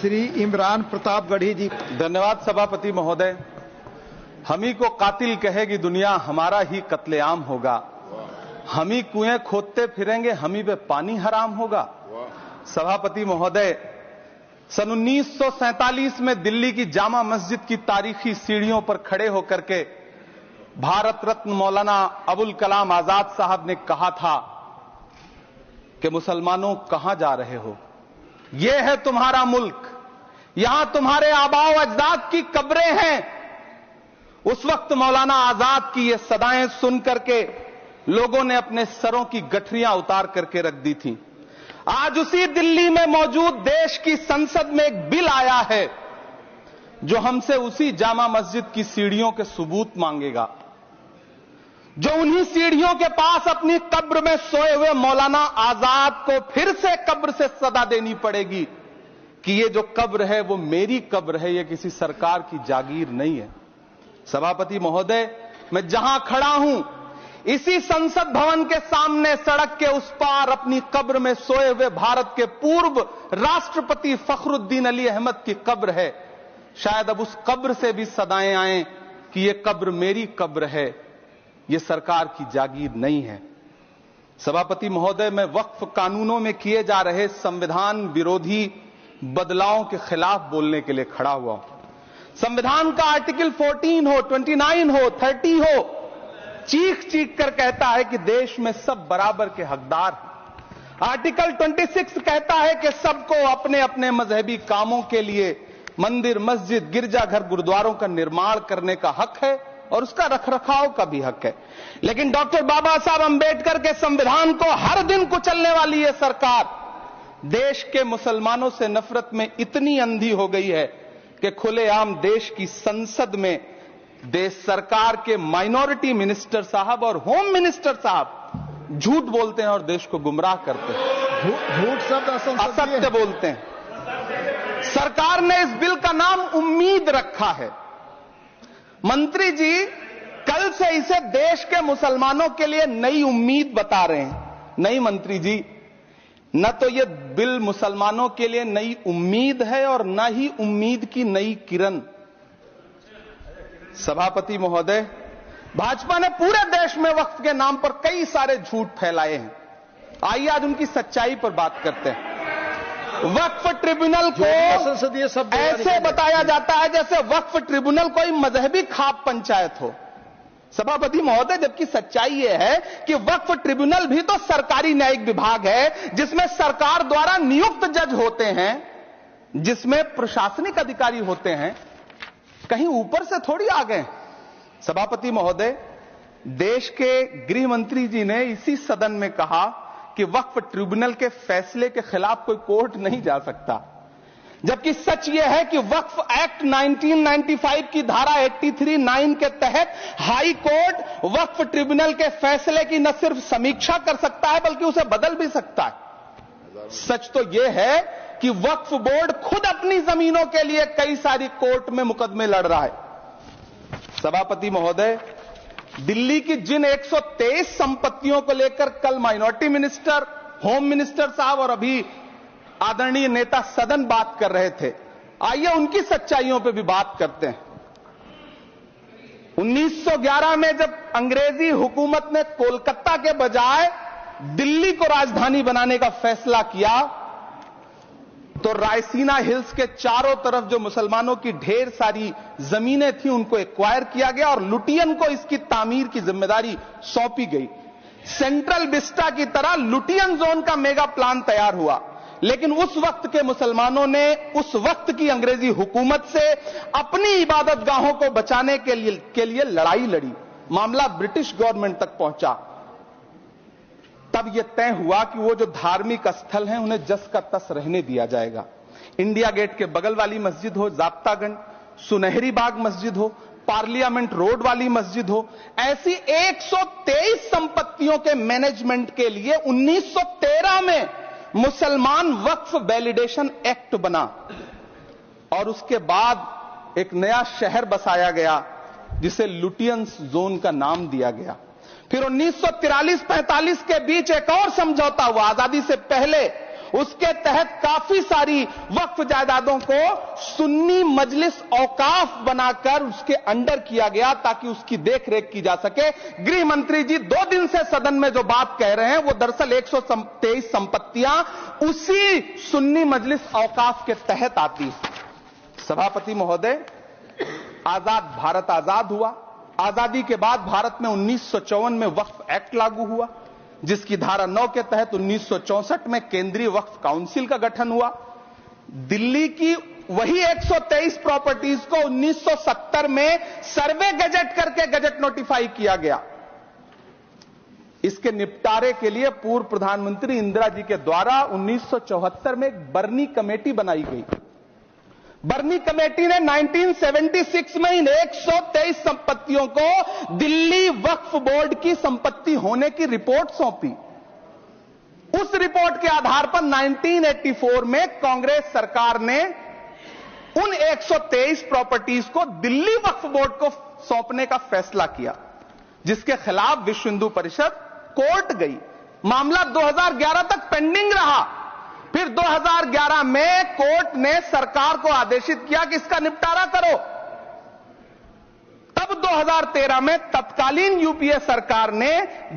श्री इमरान प्रतापगढ़ी जी। धन्यवाद सभापति महोदय। हम ही को कातिल कहेगी दुनिया, हमारा ही कत्लेआम होगा। हम ही कुएं खोदते फिरेंगे, हम ही पे पानी हराम होगा। सभापति महोदय, सन 1947 में दिल्ली की जामा मस्जिद की तारीखी सीढ़ियों पर खड़े होकर के भारत रत्न मौलाना अबुल कलाम आजाद साहब ने कहा था कि मुसलमानों कहां जा रहे हो, यह है तुम्हारा मुल्क, यहां तुम्हारे आबाओ अजदाद की कब्रें हैं। उस वक्त मौलाना आजाद की ये सदाएं सुन करके लोगों ने अपने सरों की गठरियां उतार करके रख दी थी। आज उसी दिल्ली में मौजूद देश की संसद में एक बिल आया है जो हमसे उसी जामा मस्जिद की सीढ़ियों के सबूत मांगेगा, जो उन्हीं सीढ़ियों के पास अपनी कब्र में सोए हुए मौलाना आजाद को फिर से कब्र से सदा देनी पड़ेगी कि ये जो कब्र है वो मेरी कब्र है, ये किसी सरकार की जागीर नहीं है। सभापति महोदय, मैं जहां खड़ा हूं इसी संसद भवन के सामने सड़क के उस पार अपनी कब्र में सोए हुए भारत के पूर्व राष्ट्रपति फखरुद्दीन अली अहमद की कब्र है। शायद अब उस कब्र से भी सदाएं आए कि ये कब्र मेरी कब्र है, ये सरकार की जागीर नहीं है। सभापति महोदय, मैं वक्फ कानूनों में किए जा रहे संविधान विरोधी बदलावों के खिलाफ बोलने के लिए खड़ा हुआ हूं। संविधान का आर्टिकल 14 हो, 29 हो, 30 हो, चीख चीख कर कहता है कि देश में सब बराबर के हकदार हैं। आर्टिकल 26 कहता है कि सबको अपने अपने मजहबी कामों के लिए मंदिर, मस्जिद, गिरजाघर, गुरुद्वारों का निर्माण करने का हक है और उसका रखरखाव का भी हक है। लेकिन डॉक्टर बाबा साहब अंबेडकर के संविधान को हर दिन कुचलने वाली यह सरकार देश के मुसलमानों से नफरत में इतनी अंधी हो गई है कि खुलेआम देश की संसद में देश सरकार के माइनॉरिटी मिनिस्टर साहब और होम मिनिस्टर साहब झूठ बोलते हैं और देश को गुमराह करते हैं, झूठ शब्द असत्य बोलते हैं। सरकार ने इस बिल का नाम उम्मीद रखा है। मंत्री जी कल से इसे देश के मुसलमानों के लिए नई उम्मीद बता रहे हैं। नहीं मंत्री जी, न तो यह बिल मुसलमानों के लिए नई उम्मीद है और न ही उम्मीद की नई किरण। सभापति महोदय, भाजपा ने पूरे देश में वक्फ के नाम पर कई सारे झूठ फैलाए हैं। आइए आज उनकी सच्चाई पर बात करते हैं। वक्फ ट्रिब्यूनल को ऐसे बताया जाता है जैसे वक्फ ट्रिब्यूनल कोई मजहबी खाप पंचायत हो। सभापति महोदय, जबकि सच्चाई यह है कि वक्फ ट्रिब्यूनल भी तो सरकारी न्यायिक विभाग है जिसमें सरकार द्वारा नियुक्त जज होते हैं, जिसमें प्रशासनिक अधिकारी होते हैं, कहीं ऊपर से थोड़ी आ गए। सभापति महोदय, देश के गृह मंत्री जी ने इसी सदन में कहा कि वक्फ ट्रिब्यूनल के फैसले के खिलाफ कोई कोर्ट नहीं जा सकता, जबकि सच यह है कि वक्फ एक्ट 1995 की धारा 83(9) के तहत हाई कोर्ट वक्फ ट्रिब्यूनल के फैसले की न सिर्फ समीक्षा कर सकता है बल्कि उसे बदल भी सकता है। सच तो यह है कि वक्फ बोर्ड खुद अपनी जमीनों के लिए कई सारी कोर्ट में मुकदमे लड़ रहा है। सभापति महोदय, दिल्ली की जिन 123 संपत्तियों को लेकर कल माइनॉरिटी मिनिस्टर, होम मिनिस्टर साहब और अभी आदरणीय नेता सदन बात कर रहे थे, आइए उनकी सच्चाइयों पे भी बात करते हैं। 1911 में जब अंग्रेजी हुकूमत ने कोलकाता के बजाय दिल्ली को राजधानी बनाने का फैसला किया तो रायसीना हिल्स के चारों तरफ जो मुसलमानों की ढेर सारी जमीनें थी उनको एक्वायर किया गया और लुटियन को इसकी तामीर की जिम्मेदारी सौंपी गई। सेंट्रल विस्टा की तरह लुटियन जोन का मेगा प्लान तैयार हुआ, लेकिन उस वक्त के मुसलमानों ने उस वक्त की अंग्रेजी हुकूमत से अपनी इबादत गाहों को बचाने के लिए लड़ाई लड़ी। मामला ब्रिटिश गवर्नमेंट तक पहुंचा। तब यह तय हुआ कि वो जो धार्मिक स्थल हैं उन्हें जस का तस रहने दिया जाएगा। इंडिया गेट के बगल वाली मस्जिद हो, जाब्तागंज, सुनहरी बाग मस्जिद हो, पार्लियामेंट रोड वाली मस्जिद हो, ऐसी 123 संपत्तियों के मैनेजमेंट के लिए 1913 में मुसलमान वक्फ वैलिडेशन एक्ट बना और उसके बाद एक नया शहर बसाया गया जिसे लुटियंस जोन का नाम दिया गया। फिर 1943-45 के बीच एक और समझौता हुआ आजादी से पहले उसके तहत काफी सारी वक्फ जायदादों को सुन्नी मजलिस औकाफ बनाकर उसके अंडर किया गया ताकि उसकी देखरेख की जा सके। गृह मंत्री जी 2 दिन से सदन में जो बात कह रहे हैं वो दरअसल 123 संपत्तियां उसी सुन्नी मजलिस औकाफ के तहत आती है। सभापति महोदय, आजाद भारत आजाद हुआ। आजादी के बाद भारत में 1954 में वक्फ एक्ट लागू हुआ, जिसकी धारा 9 के तहत 1964 में केंद्रीय वक्फ काउंसिल का गठन हुआ। दिल्ली की वही 123 प्रॉपर्टीज को 1970 में सर्वे गजट करके गजट नोटिफाई किया गया। इसके निपटारे के लिए पूर्व प्रधानमंत्री इंदिरा जी के द्वारा 1974 में एक बर्नी कमेटी बनाई गई। बर्नी कमेटी ने 1976 में इन 123 संपत्तियों को दिल्ली वक्फ बोर्ड की संपत्ति होने की रिपोर्ट सौंपी। उस रिपोर्ट के आधार पर 1984 में कांग्रेस सरकार ने उन 123 प्रॉपर्टीज को दिल्ली वक्फ बोर्ड को सौंपने का फैसला किया, जिसके खिलाफ विश्व हिंदू परिषद कोर्ट गई। मामला 2011 तक पेंडिंग रहा। फिर 2011 में कोर्ट ने सरकार को आदेशित किया कि इसका निपटारा करो। तब 2013 में तत्कालीन यूपीए सरकार ने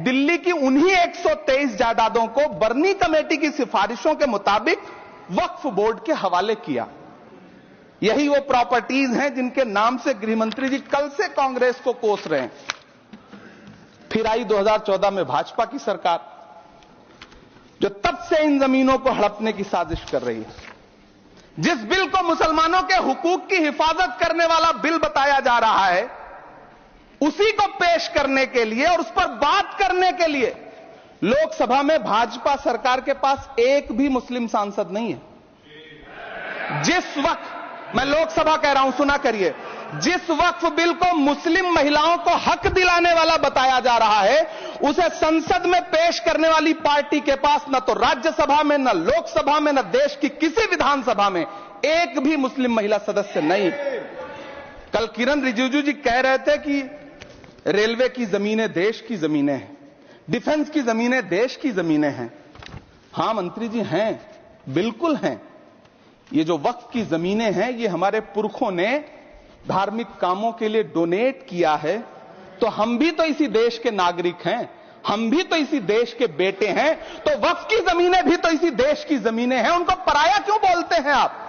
दिल्ली की उन्हीं 123 जायदादों को बर्नी कमेटी की सिफारिशों के मुताबिक वक्फ बोर्ड के हवाले किया। यही वो प्रॉपर्टीज हैं जिनके नाम से गृह मंत्री जी कल से कांग्रेस को कोस रहे हैं। फिर आई 2014 में भाजपा की सरकार, जो तब से इन जमीनों को हड़पने की साजिश कर रही है। जिस बिल को मुसलमानों के हुकूक की हिफाजत करने वाला बिल बताया जा रहा है, उसी को पेश करने के लिए और उस पर बात करने के लिए लोकसभा में भाजपा सरकार के पास एक भी मुस्लिम सांसद नहीं है। जिस वक्त, मैं लोकसभा कह रहा हूं, सुना करिए, जिस वक्फ बिल को मुस्लिम महिलाओं को हक दिलाने वाला बताया जा रहा है, उसे संसद में पेश करने वाली पार्टी के पास न तो राज्यसभा में, न लोकसभा में, न देश की किसी विधानसभा में एक भी मुस्लिम महिला सदस्य नहीं। कल किरण रिजिजू जी कह रहे थे कि रेलवे की जमीनें देश की जमीनें हैं, डिफेंस की जमीनें देश की जमीनें हैं। हां मंत्री जी, हैं, बिल्कुल हैं। ये जो वक्फ की जमीनें हैं, ये हमारे पुरखों ने धार्मिक कामों के लिए डोनेट किया है, तो हम भी तो इसी देश के नागरिक हैं, हम भी तो इसी देश के बेटे हैं, तो वक्फ की जमीनें भी तो इसी देश की जमीनें हैं। उनको पराया क्यों बोलते हैं आप?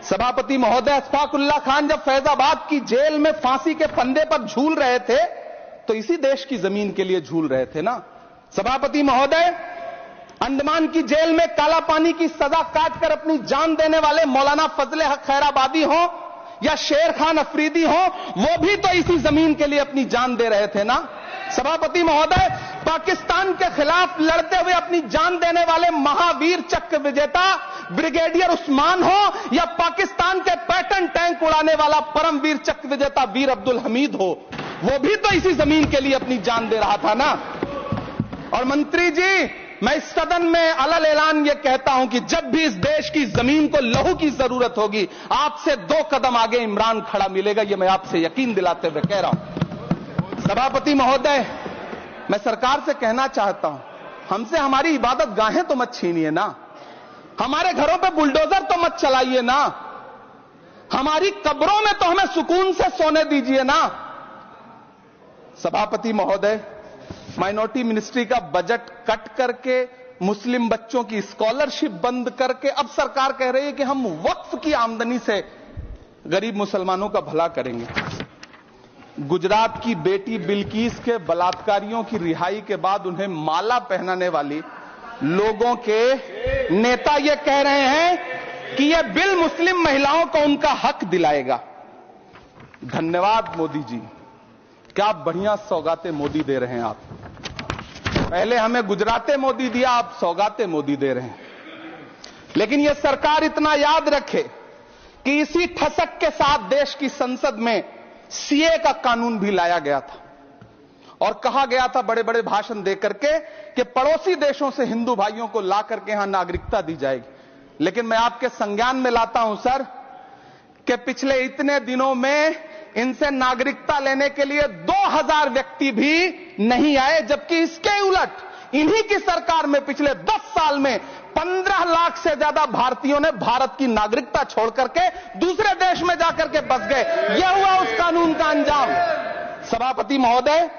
सभापति महोदय, अशफाकुल्लाह खान जब फैजाबाद की जेल में फांसी के फंदे पर झूल रहे थे, तो इसी देश की जमीन के लिए झूल रहे थे ना। सभापति महोदय, अंडमान की जेल में काला पानी की सजा काटकर अपनी जान देने वाले मौलाना फजले हक खैराबादी हो या शेर खान अफरीदी हो, वो भी तो इसी जमीन के लिए अपनी जान दे रहे थे ना। सभापति महोदय, पाकिस्तान के खिलाफ लड़ते हुए अपनी जान देने वाले महावीर चक्र विजेता ब्रिगेडियर उस्मान हो या पाकिस्तान के पैटर्न टैंक उड़ाने वाला परमवीर चक्र विजेता वीर अब्दुल हमीद हो, वो भी तो इसी जमीन के लिए अपनी जान दे रहा था ना। और मंत्री जी, मैं इस सदन में अलल ऐलान यह कहता हूं कि जब भी इस देश की जमीन को लहू की जरूरत होगी, आपसे 2 कदम आगे इमरान खड़ा मिलेगा, यह मैं आपसे यकीन दिलाते हुए कह रहा हूं। सभापति महोदय, मैं सरकार से कहना चाहता हूं, हमसे हमारी इबादत गाहें तो मत छीनिए ना, हमारे घरों पे बुलडोजर तो मत चलाइए ना, हमारी कब्रों में तो हमें सुकून से सोने दीजिए ना। सभापति महोदय, माइनॉरिटी मिनिस्ट्री का बजट कट करके, मुस्लिम बच्चों की स्कॉलरशिप बंद करके अब सरकार कह रही है कि हम वक्फ की आमदनी से गरीब मुसलमानों का भला करेंगे। गुजरात की बेटी बिल्किस के बलात्कारियों की रिहाई के बाद उन्हें माला पहनाने वाली लोगों के नेता यह कह रहे हैं कि यह बिल मुस्लिम महिलाओं को उनका हक दिलाएगा। धन्यवाद मोदी जी, क्या बढ़िया सौगातें मोदी दे रहे हैं आप। पहले हमें गुजराते मोदी दिया, आप सौगातें मोदी दे रहे हैं। लेकिन यह सरकार इतना याद रखे कि इसी ठसक के साथ देश की संसद में सीए का कानून भी लाया गया था और कहा गया था बड़े बड़े भाषण देकर के कि पड़ोसी देशों से हिंदू भाइयों को ला करके यहां नागरिकता दी जाएगी। लेकिन मैं आपके संज्ञान में लाता हूं सर कि पिछले इतने दिनों में इनसे नागरिकता लेने के लिए 2000 व्यक्ति भी नहीं आए, जबकि इसके उलट इन्हीं की सरकार में पिछले 10 साल में 15 लाख से ज्यादा भारतीयों ने भारत की नागरिकता छोड़ करके दूसरे देश में जाकर के बस गए। यह हुआ उस कानून का अंजाम। सभापति महोदय,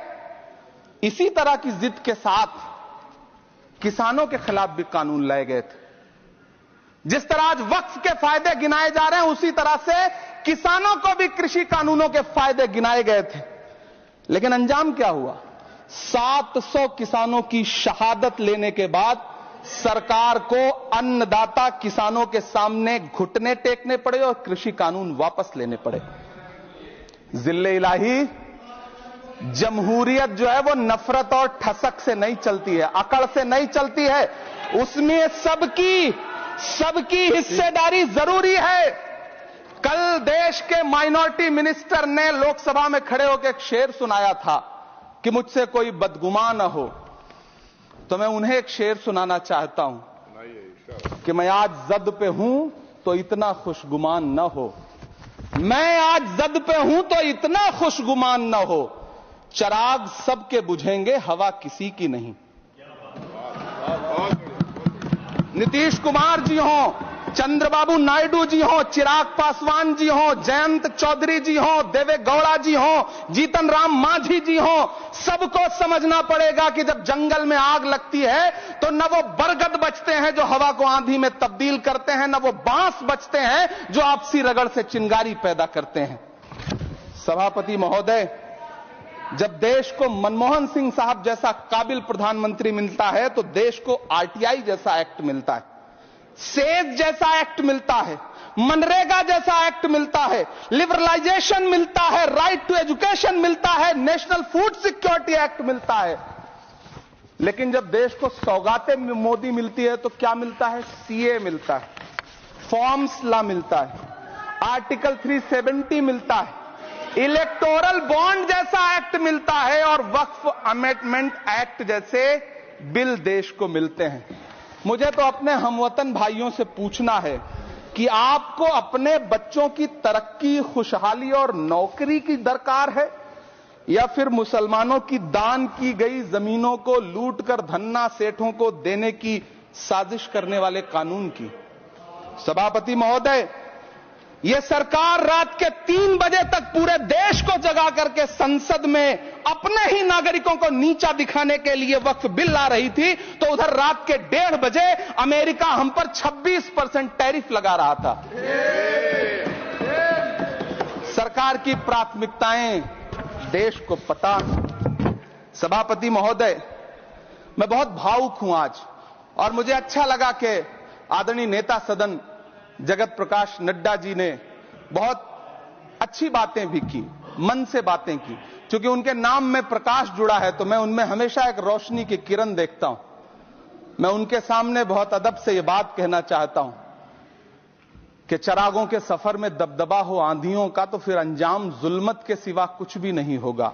इसी तरह की जिद के साथ किसानों के खिलाफ भी कानून लाए गए थे। जिस तरह आज वक्फ के फायदे गिनाए जा रहे हैं, उसी तरह से किसानों को भी कृषि कानूनों के फायदे गिनाए गए थे। लेकिन अंजाम क्या हुआ? 700 किसानों की शहादत लेने के बाद सरकार को अन्नदाता किसानों के सामने घुटने टेकने पड़े और कृषि कानून वापस लेने पड़े। जिल्ले इलाही, जमहूरियत जो है वो नफरत और ठसक से नहीं चलती है, अकड़ से नहीं चलती है। उसमें सबकी हिस्सेदारी जरूरी है। कल देश के माइनॉरिटी मिनिस्टर ने लोकसभा में खड़े होकर एक शेर सुनाया था कि मुझसे कोई बदगुमान न हो, तो मैं उन्हें एक शेर सुनाना चाहता हूं कि मैं आज जद पे हूं तो इतना खुशगुमान न हो, मैं आज जद पे हूं तो इतना खुशगुमान न हो, चराग सबके बुझेंगे हवा किसी की नहीं। नीतीश कुमार जी हों, चंद्रबाबू नायडू जी हों, चिराग पासवान जी हों, जयंत चौधरी जी हों, देवे गौड़ा जी हों, जीतन राम मांझी जी हों, सबको समझना पड़ेगा कि जब जंगल में आग लगती है तो न वो बरगद बचते हैं जो हवा को आंधी में तब्दील करते हैं, न वो बांस बचते हैं जो आपसी रगड़ से चिंगारी पैदा करते हैं। सभापति महोदय, जब देश को मनमोहन सिंह साहब जैसा काबिल प्रधानमंत्री मिलता है तो देश को आरटीआई जैसा एक्ट मिलता है, सेज जैसा एक्ट मिलता है, मनरेगा जैसा एक्ट मिलता है, लिबरलाइजेशन मिलता है, राइट टू एजुकेशन मिलता है, नेशनल फूड सिक्योरिटी एक्ट मिलता है। लेकिन जब देश को सौगातें मोदी मिलती है तो क्या मिलता है? सीए मिलता है, फॉर्म्स लॉ मिलता है, आर्टिकल 370 मिलता है, इलेक्टोरल बॉन्ड जैसा एक्ट मिलता है और वक्फ अमेंडमेंट एक्ट जैसे बिल देश को मिलते हैं। मुझे तो अपने हमवतन भाइयों से पूछना है कि आपको अपने बच्चों की तरक्की, खुशहाली और नौकरी की दरकार है या फिर मुसलमानों की दान की गई जमीनों को लूटकर धन्ना सेठों को देने की साजिश करने वाले कानून की? सभापति महोदय, यह सरकार रात के 3 बजे तक पूरे देश को जगा करके संसद में अपने ही नागरिकों को नीचा दिखाने के लिए वक्फ बिल ला रही थी, तो उधर रात के 1:30 बजे अमेरिका हम पर 26% टैरिफ लगा रहा था। सरकार की प्राथमिकताएं देश को पता। सभापति महोदय, मैं बहुत भावुक हूं आज, और मुझे अच्छा लगा कि आदरणीय नेता सदन जगत प्रकाश नड्डा जी ने बहुत अच्छी बातें भी की, मन से बातें की। क्योंकि उनके नाम में प्रकाश जुड़ा है तो मैं उनमें हमेशा एक रोशनी की किरण देखता हूं। मैं उनके सामने बहुत अदब से यह बात कहना चाहता हूं कि चरागों के सफर में दबदबा हो आंधियों का तो फिर अंजाम जुल्मत के सिवा कुछ भी नहीं होगा।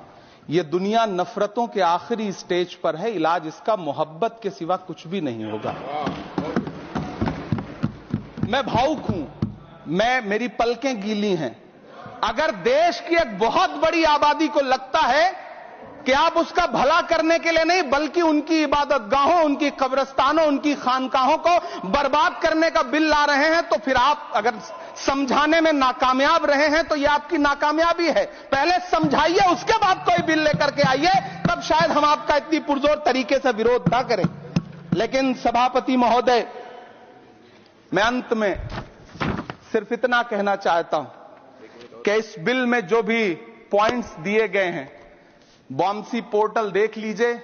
यह दुनिया नफरतों के आखिरी स्टेज पर है, इलाज इसका मोहब्बत के सिवा कुछ भी नहीं होगा। मैं भावुक हूं, मेरी पलकें गीली हैं। अगर देश की एक बहुत बड़ी आबादी को लगता है कि आप उसका भला करने के लिए नहीं बल्कि उनकी इबादतगाहों, उनकी कब्रिस्तानों, उनकी खानकाहों को बर्बाद करने का बिल ला रहे हैं, तो फिर आप अगर समझाने में नाकामयाब रहे हैं तो यह आपकी नाकामयाबी है। पहले समझाइए, उसके बाद कोई बिल लेकर के आइए, तब शायद हम आपका इतनी पुरजोर तरीके से विरोध ना करें। लेकिन सभापति महोदय, मैं अंत में सिर्फ इतना कहना चाहता हूं कि इस बिल में जो भी पॉइंट्स दिए गए हैं, बॉम्सी पोर्टल देख लीजिए,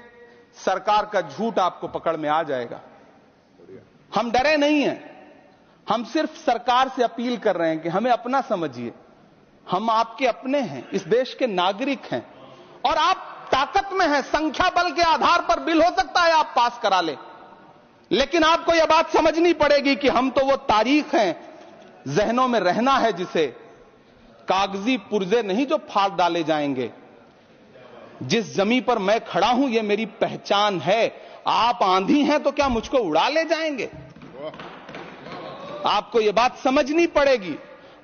सरकार का झूठ आपको पकड़ में आ जाएगा। हम डरे नहीं हैं, हम सिर्फ सरकार से अपील कर रहे हैं कि हमें अपना समझिए। हम आपके अपने हैं, इस देश के नागरिक हैं और आप ताकत में हैं। संख्या बल के आधार पर बिल हो सकता है आप पास करा लें, लेकिन आपको यह बात समझनी पड़ेगी कि हम तो वो तारीख हैं, जहनों में रहना है जिसे, कागजी पुर्जे नहीं जो फाड़ डाले जाएंगे। जिस जमीन पर मैं खड़ा हूं यह मेरी पहचान है। आप आंधी हैं तो क्या मुझको उड़ा ले जाएंगे? आपको यह बात समझनी पड़ेगी।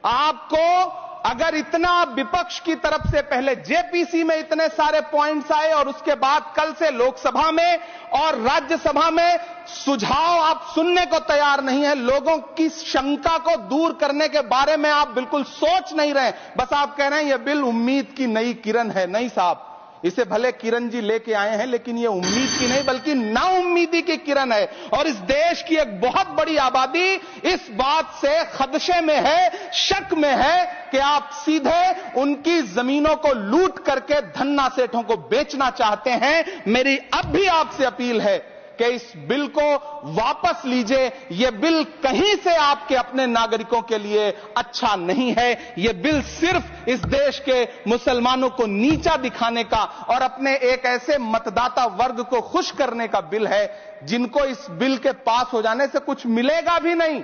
आपको अगर इतना विपक्ष की तरफ से पहले जेपीसी में इतने सारे पॉइंट्स आए और उसके बाद कल से लोकसभा में और राज्यसभा में सुझाव आप सुनने को तैयार नहीं है, लोगों की शंका को दूर करने के बारे में आप बिल्कुल सोच नहीं रहे, बस आप कह रहे हैं यह बिल उम्मीद की नई किरण है। नहीं साहब, इसे भले किरण जी लेके आए हैं, लेकिन ये उम्मीद की नहीं बल्कि नाउम्मीदी की किरण है। और इस देश की एक बहुत बड़ी आबादी इस बात से खदशे में है, शक में है कि आप सीधे उनकी जमीनों को लूट करके धन्ना सेठों को बेचना चाहते हैं। मेरी अब भी आपसे अपील है कि इस बिल को वापस लीजिए। यह बिल कहीं से आपके अपने नागरिकों के लिए अच्छा नहीं है। यह बिल सिर्फ इस देश के मुसलमानों को नीचा दिखाने का और अपने एक ऐसे मतदाता वर्ग को खुश करने का बिल है जिनको इस बिल के पास हो जाने से कुछ मिलेगा भी नहीं,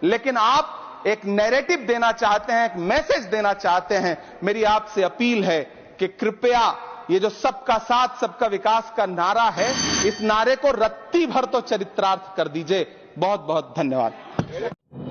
लेकिन आप एक नैरेटिव देना चाहते हैं, एक मैसेज देना चाहते हैं। मेरी आपसे अपील है कि कृपया ये जो सबका साथ सबका विकास का नारा है, इस नारे को रत्ती भर तो चरित्रार्थ कर दीजिए। बहुत बहुत धन्यवाद।